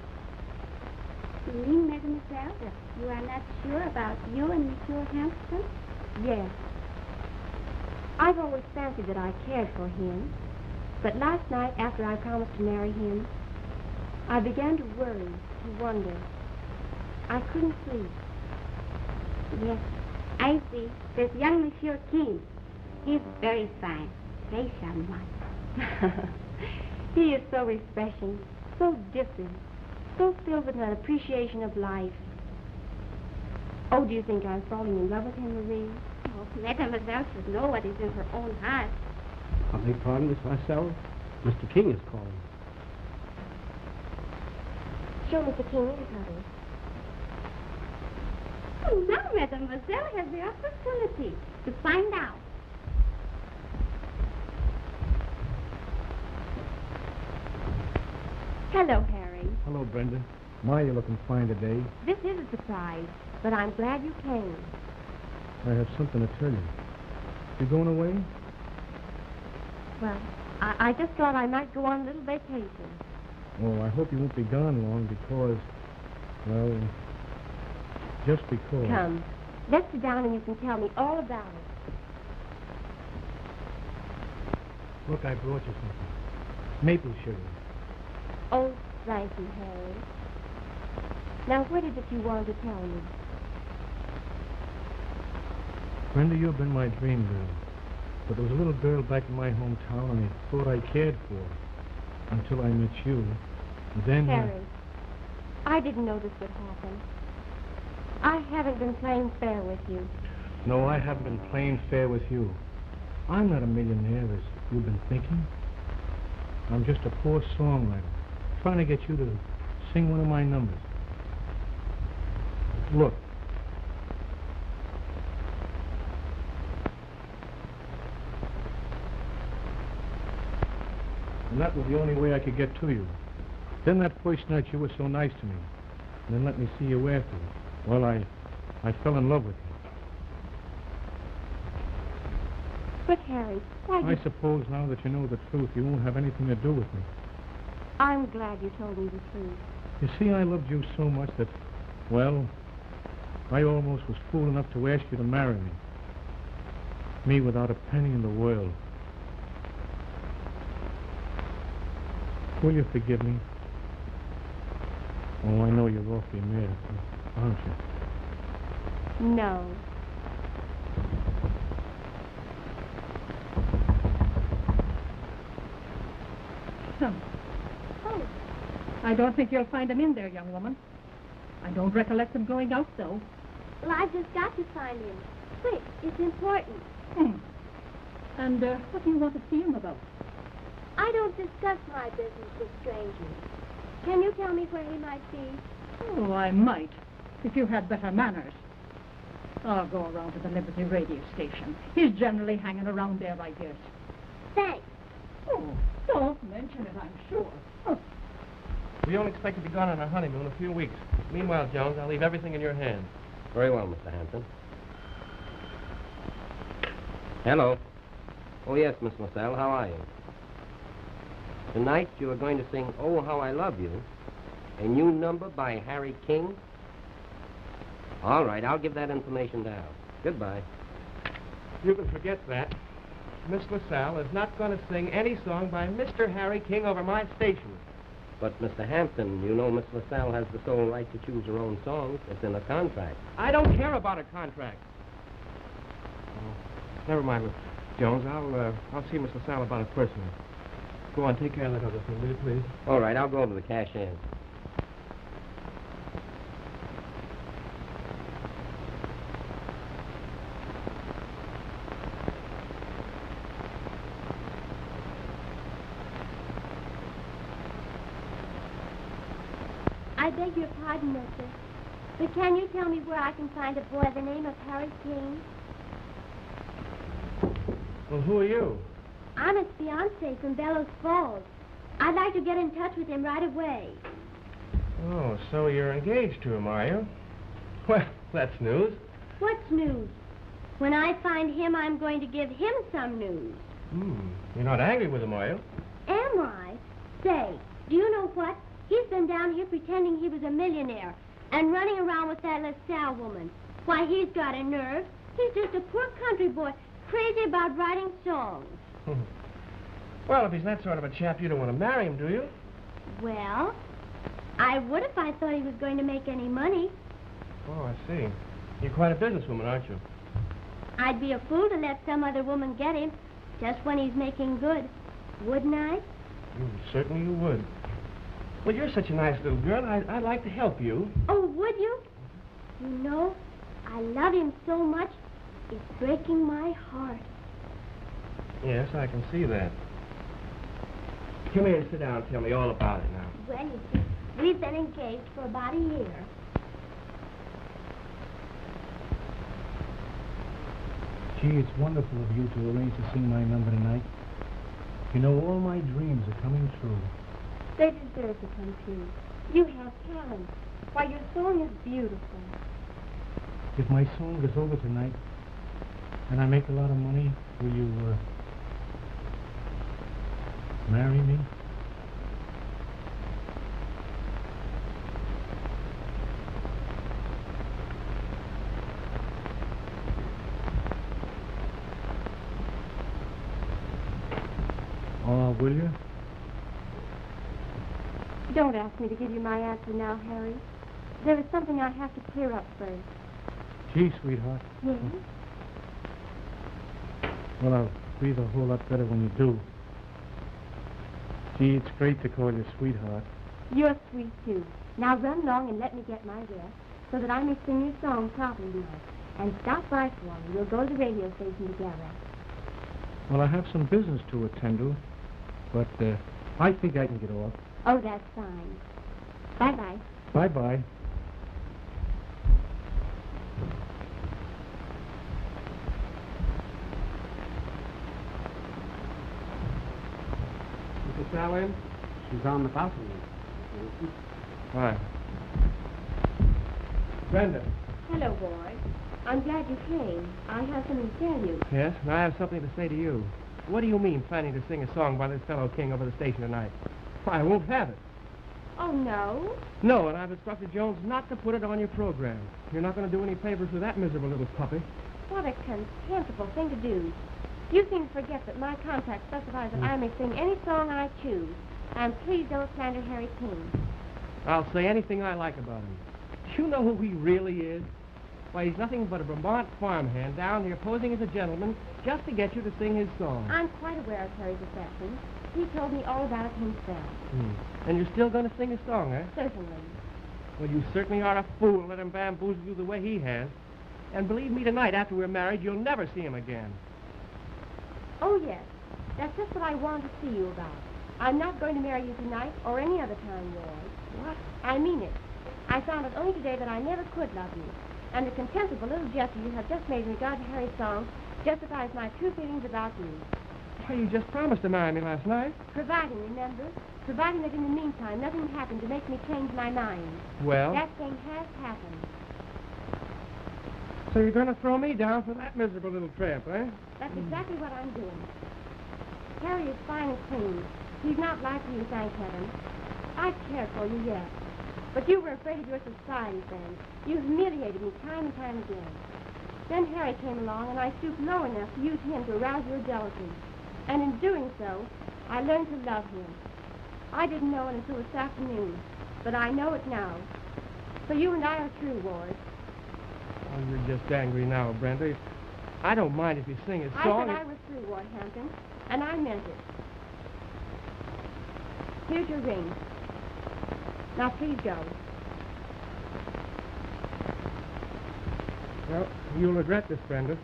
You mean, mademoiselle, that you are not sure about you and Monsieur Hampton? Yes. I've always fancied that I cared for him. But last night, after I promised to marry him, I began to worry, to wonder. I couldn't sleep. Yes, I see. This young Monsieur King, he's very fine, very charmant. He is so refreshing, so different, so filled with an appreciation of life. Oh, do you think I'm falling in love with him, Marie? Oh, mademoiselle should know what is in her own heart. I beg pardon, Miss Marcel. Mr. King is calling. Show Mr. King in, honey. Oh, now mademoiselle has the opportunity to find out. Hello, Harry. Hello, Brenda. My, you're looking fine today. This is a surprise, but I'm glad you came. I have something to tell you. You going away? Well, I just thought I might go on a little vacation. Oh, I hope you won't be gone long because, well, just because. Come, let's sit down and you can tell me all about it. Look, I brought you something. Maple sugar. Oh, thank you, Harry. Now, what is it you wanted to tell me? Brenda, you've been my dream girl. But there was a little girl back in my hometown and I thought I cared for her until I met you. And then... Harry, I didn't know this would happen. I haven't been playing fair with you. No, I haven't been playing fair with you. I'm not a millionaire, as you've been thinking. I'm just a poor songwriter, trying to get you to sing one of my numbers. Look. And that was the only way I could get to you. Then that first night you were so nice to me. And then let me see you afterwards. Well, I fell in love with you. But, Harry, why I suppose now that you know the truth, you won't have anything to do with me. I'm glad you told me the truth. You see, I loved you so much that, well, I almost was fool enough to ask you to marry me. Me without a penny in the world. Will you forgive me? Oh, I know you're awfully mad, aren't you? No. So. Oh. I don't think you'll find him in there, young woman. I don't recollect him going out, though. Well, I've just got to find him. Quick, it's important. And what do you want to see him about? I don't discuss my business with strangers. Can you tell me where he might be? Oh, I might, if you had better manners. I'll go around to the Liberty radio station. He's generally hanging around there, I guess. Thanks. Oh, don't mention it, I'm sure. Oh. We only expect to be gone on our honeymoon in a few weeks. Meanwhile, Jones, I'll leave everything in your hands. Very well, Mr. Hampton. Hello. Oh, yes, Miss LaSalle, how are you? Tonight you are going to sing Oh, How I Love You, a new number by Harry King. All right, I'll give that information down. Goodbye. You can forget that. Miss LaSalle is not going to sing any song by Mr. Harry King over my station. But, Mr. Hampton, you know Miss LaSalle has the sole right to choose her own songs. It's in a contract. I don't care about a contract. Oh, never mind, Jones. I'll see Miss LaSalle about it personally. Go on, take care of that other thing, will you, please? All right, I'll go over to the cash-in. I beg your pardon, mister, but can you tell me where I can find a boy by the name of Harry King? Well, who are you? I'm his fiancée from Bellows Falls. I'd like to get in touch with him right away. Oh, so you're engaged to him, are you? Well, that's news. What's news? When I find him, I'm going to give him some news. You're not angry with him, are you? Am I? Say, do you know what? He's been down here pretending he was a millionaire and running around with that LaSalle woman. Why, he's got a nerve. He's just a poor country boy, crazy about writing songs. Well, if he's that sort of a chap, you don't want to marry him, do you? Well, I would if I thought he was going to make any money. Oh, I see. You're quite a businesswoman, aren't you? I'd be a fool to let some other woman get him just when he's making good, wouldn't I? Certainly you would. Well, you're such a nice little girl, I'd like to help you. Oh, would you? You know, I love him so much, it's breaking my heart. Yes, I can see that. Come here and sit down and tell me all about it now. Well, you see, we've been engaged for about a year. Gee, it's wonderful of you to arrange to sing my number tonight. You know, all my dreams are coming true. They deserve to come true. You have talent. Why, your song is beautiful. If my song is over tonight and I make a lot of money, will you, marry me? Oh, will you? Don't ask me to give you my answer now, Harry. There is something I have to clear up first. Gee, sweetheart. Yes? Well, I'll breathe a whole lot better when you do. Gee, it's great to call you sweetheart. You're sweet, too. Now run along and let me get my rest so that I may sing your song properly tonight. And stop by for me. We'll go to the radio station together. Well, I have some business to attend to, but I think I can get off. Oh, that's fine. Bye-bye. Bye-bye. Mrs. Sally? She's on the balcony. Hi. Brenda. Hello, boy. I'm glad you came. I have something to tell you. Yes, and I have something to say to you. What do you mean planning to sing a song by this fellow King over the station tonight? Why, I won't have it. Oh, no? No, and I've instructed Jones not to put it on your program. You're not going to do any favors for that miserable little puppy. What a contemptible thing to do. You seem to forget that my contract specifies that I may sing any song I choose. And please don't slander Harry King. I'll say anything I like about him. Do you know who he really is? Why, he's nothing but a Vermont farmhand down here posing as a gentleman just to get you to sing his song. I'm quite aware of Harry's affection. He told me all about it himself. And you're still going to sing his song, eh? Certainly. Well, you certainly are a fool to let him bamboozle you the way he has. And believe me, tonight, after we're married, you'll never see him again. Oh, yes. That's just what I wanted to see you about. I'm not going to marry you tonight or any other time, Ward. What? I mean it. I found out only today that I never could love you. And the contemptible little gesture you have just made in regard to Harry's song justifies my true feelings about you. Why, you just promised to marry me last night. Providing, remember? Providing that in the meantime nothing happened to make me change my mind. Well? That thing has happened. So you're going to throw me down for that miserable little tramp, eh? That's exactly what I'm doing. Harry is fine and clean. He's not like you, thank heaven. I've cared for you, yes. But you were afraid of your society friends. You humiliated me time and time again. Then Harry came along, and I stooped low enough to use him to arouse your jealousy. And in doing so, I learned to love him. I didn't know it until this afternoon, but I know it now. So you and I are true, Ward. Oh, you're just angry now, Brenda. I don't mind if you sing a song. I said I was through, Ward Hampton, and I meant it. Here's your ring. Now, please go. Well, you'll regret this, Brenda.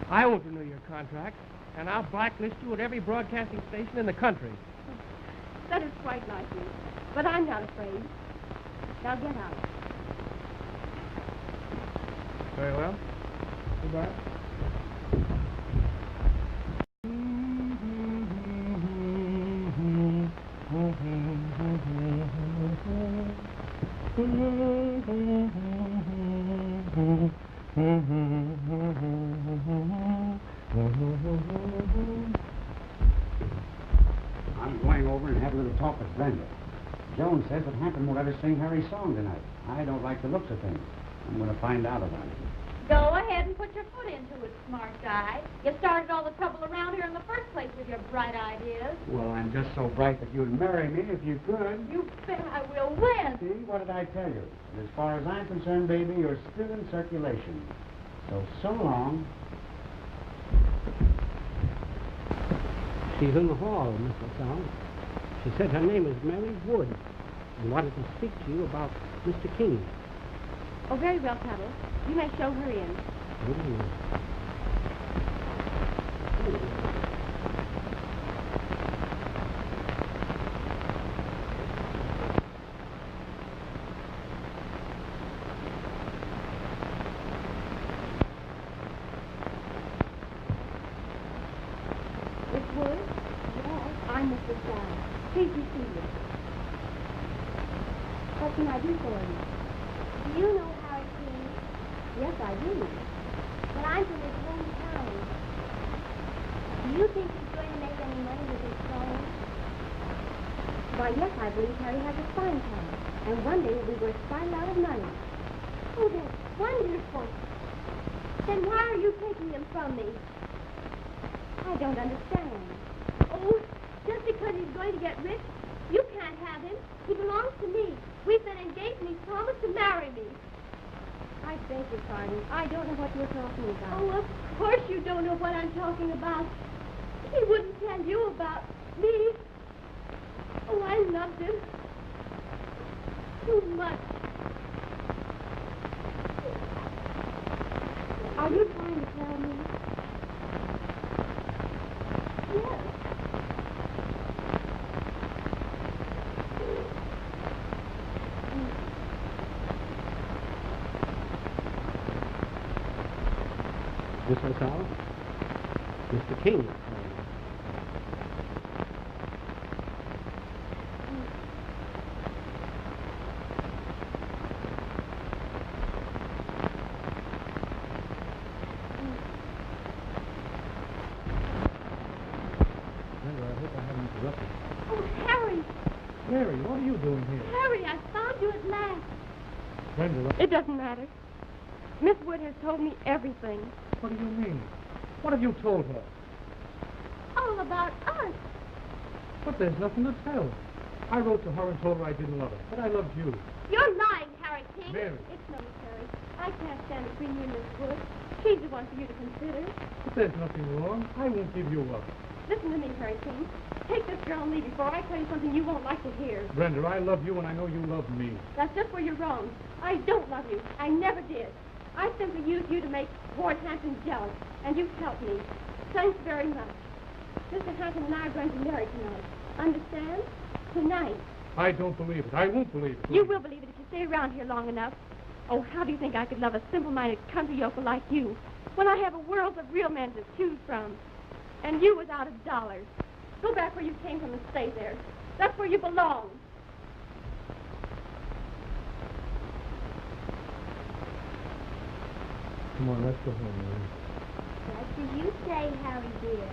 I won't renew your contract, and I'll blacklist you at every broadcasting station in the country. That is quite like you, but I'm not afraid. Now get out. Very well. Goodbye. I'm going over and have a little talk with Brenda. Joan says that Hampton won't let us sing Harry's song tonight. I don't like the looks of things. I'm going to find out about it. Go ahead and put your foot into it, smart guy. You started all the trouble around here in the first place with your bright ideas. Well, I'm just so bright that you'd marry me if you could. You bet I will win. See, what did I tell you? And as far as I'm concerned, baby, you're still in circulation. So long. She's in the hall, Miss LaSalle. She said her name is Mary Wood and wanted to speak to you about Mr. King. Oh, very well, Tuttle. You may show her in. Miss Wood? Yes, I'm Miss LaSalle. Please be seated. What can I do for you? Do you know Harry King? Yes, I do. Well, I'm from his hometown. Do you think he's going to make any money with his song? Why, yes, I believe Harry has a fine talent, and one day will be worth quite a lot of money. Oh, that's wonderful. Then why are you taking him from me? I don't understand. Oh, just because he's going to get rich, you can't have him. He belongs to me. We've been engaged and he's promised to marry me. I beg your pardon. I don't know what you're talking about. Oh, of course you don't know what I'm talking about. He wouldn't tell you about me. Oh, I loved him too much. Are you trying to tell me? Yes. Miss LaSalle? Mr. King is calling. Brenda, I hope I haven't interrupted. Oh, Harry. Mary, what are you doing here? Harry, I found you at last. Brenda, It doesn't matter. Miss Wood has told me everything. what do you mean? What have you told her? All about us. But there's nothing to tell. I wrote to her and told her I didn't love her, but I loved you. You're lying, Harry King. Mary. It's no Harry. I can't stand between you and Miss Wood. She's the one for you to consider. But there's nothing wrong. I won't give you up. Listen to me, Harry King. Take this girl and leave before I tell you something you won't like to hear. Brenda, I love you and I know you love me. That's just where you're wrong. I don't love you. I never did. I simply used you to make Ward Hampton jealous, and you've helped me. Thanks very much. Mr. Hankin and I are going to marry tonight. Understand? Tonight. I don't believe it. I won't believe it. You will believe it if you stay around here long enough. Oh, how do you think I could love a simple-minded country yokel like you when I have a world of real men to choose from? And you without a dollar. Go back where you came from and stay there. That's where you belong. Come on, let's go home, Mary. That's as you say, Harry dear.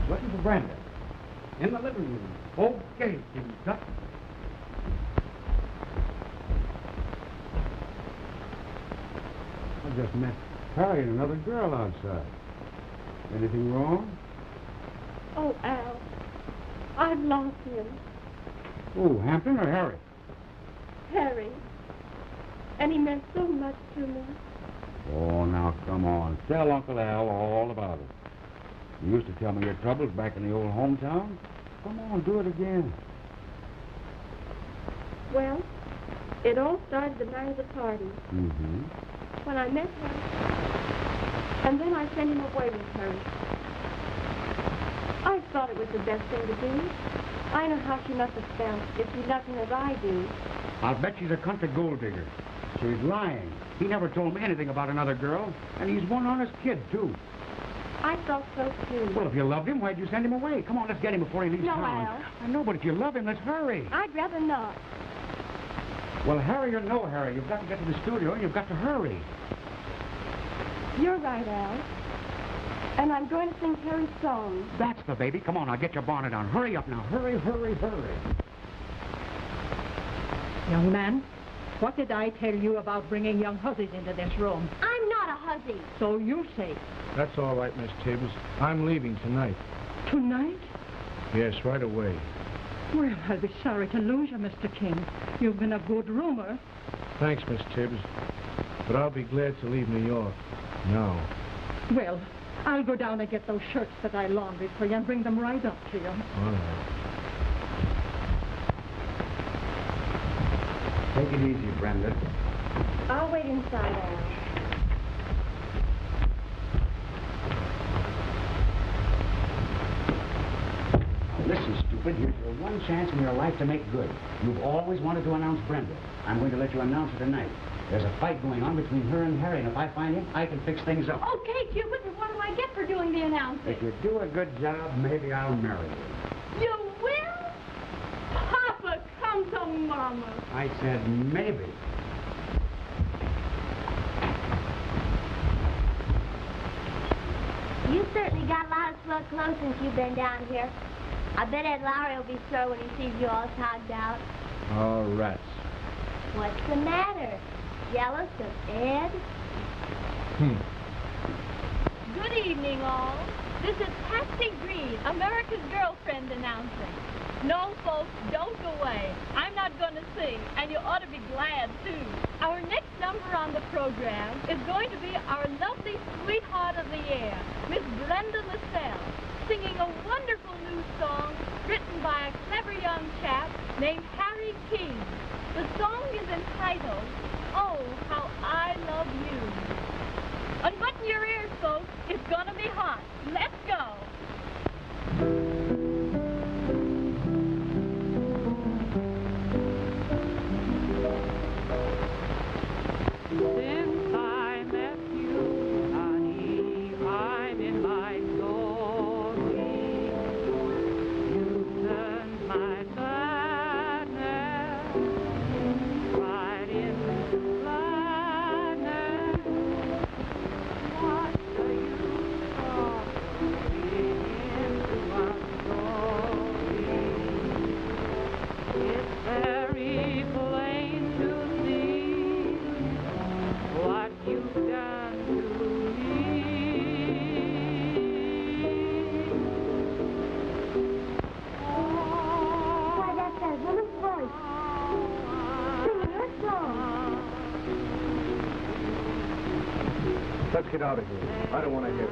Looking for Brenda. In the living room. Okay, King Tut. I just met Harry and another girl outside. Anything wrong? Oh, Al, I've lost him. Oh, Hampton or Harry? Harry. And he meant so much to me. Oh, now, come on. Tell Uncle Al all about it. You used to tell me your troubles back in the old hometown. Come on, do it again. Well, it all started the night of the party. Mm-hmm. When I met her, and then I sent him away with her. I thought it was the best thing to do. I know how she must have felt if she loved him as I do. I'll bet she's a country gold digger. She's lying. He never told me anything about another girl, and he's one honest kid, too. I thought so, too. Well, if you loved him, why'd you send him away? Come on, let's get him before he leaves No, town. Al. I know, but if you love him, let's hurry. I'd rather not. Well, Harry or no Harry, you've got to get to the studio, and you've got to hurry. You're right, Al. And I'm going to sing Harry's song. That's the baby. Come on, I'll get your bonnet on. Hurry up now. Hurry, hurry, hurry. Young man, what did I tell you about bringing young hussies into this room? I'm not a hussy. So you say. That's all right, Miss Tibbs. I'm leaving tonight. Tonight? Yes, right away. Well, I'll be sorry to lose you, Mr. King. You've been a good roomer. Thanks, Miss Tibbs. But I'll be glad to leave New York. Now. Well, I'll go down and get those shirts that I laundered for you and bring them right up to you. All right. Take it easy, Brenda. I'll wait inside, Al. Listen, stupid, here's your one chance in your life to make good. You've always wanted to announce Brenda. I'm going to let you announce her tonight. There's a fight going on between her and Harry, and if I find him, I can fix things up. Okay, Cupid, but what do I get for doing the announcing? If you do a good job, maybe I'll marry you. You will? Papa, come to Mama. I said maybe. You certainly got a lot of swell clothes since you've been down here. I bet Ed Lowry will be sore when he sees you all togged out. Oh, rats. What's the matter? Jealous of Ed? Good evening, all. This is Patsy Green, America's girlfriend, announcing. No, folks, don't go away. I'm not going to sing, and you ought to be glad, too. Our next number on the program is going to be our lovely sweetheart of the year, Miss Brenda LaSalle, singing a wonderful new song written by a clever young chap named Harry King. The song is entitled, Oh, How I Love You. Unbutton your ears, folks. It's gonna be hot. Let's go. Since I met you, honey, I'm in my glory. You turned my sadness right into gladness. What do you talk get out of here. I don't want to hear it.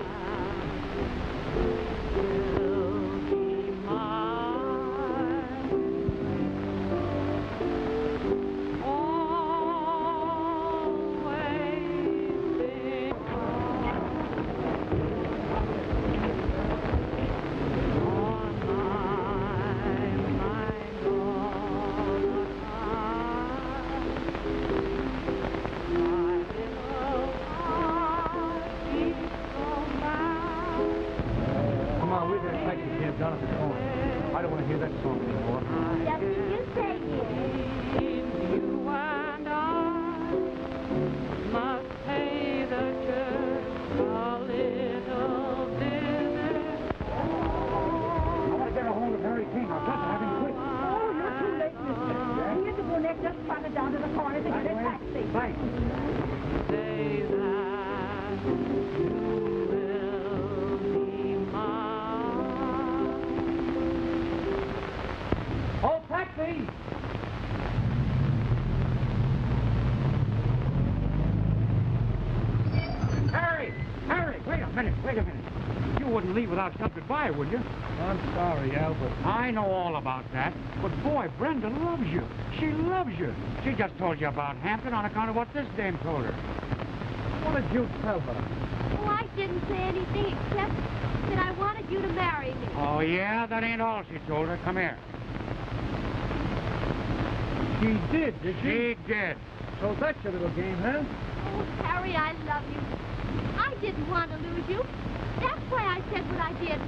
I don't want to hear that song anymore. That's what you say, dear. You and I must pay the church a little visit. I want to get a hold of Harry King. I've got to have him quick. Oh, you're too late, mister. He is the brunette just trotted down to the corner to get a taxi. Thanks. Say that you will be mine. Oh, taxi! Harry, wait a minute. You wouldn't leave without saying goodbye, would you? I'm sorry, Albert. I know all about that. But boy, Brenda loves you. She loves you. She just told you about Hampton on account of what this dame told her. What did you tell her? Oh, I didn't say anything except that I wanted you to marry me. Oh, yeah? That ain't all she told her. Come here. She did she? She did. So that's your little game, huh? Oh, Harry, I love you. I didn't want to lose you. That's why I said what I did.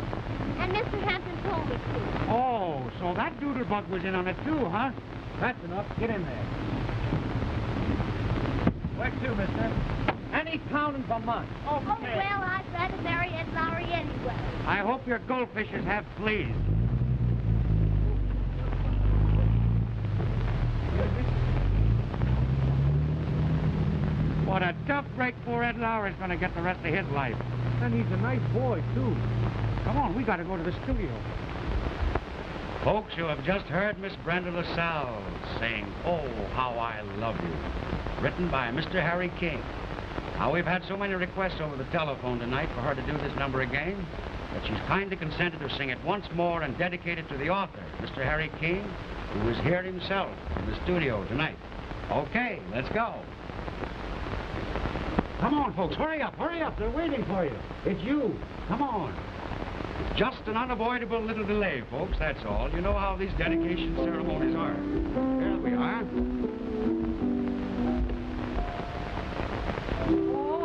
And Mr. Hampton told me to. Oh, so that doodlebug was in on it too, huh? That's enough. Get in there. Where to, mister? Any town in Vermont. Oh, well, I'd rather marry Ed Lowry anyway. I hope your goldfishes have fleas. What a tough break poor Ed Lowry's going to get the rest of his life. And he's a nice boy, too. Come on, we got to go to the studio. Folks, you have just heard Miss Brenda LaSalle sing Oh, How I Love You, written by Mr. Harry King. Now, we've had so many requests over the telephone tonight for her to do this number again that she's kindly consented to sing it once more and dedicate it to the author, Mr. Harry King, who is here himself in the studio tonight. Okay, let's go. Come on, folks, hurry up, they're waiting for you. It's you, come on. It's just an unavoidable little delay, folks, that's all. You know how these dedication ceremonies are. Here we are. Oh,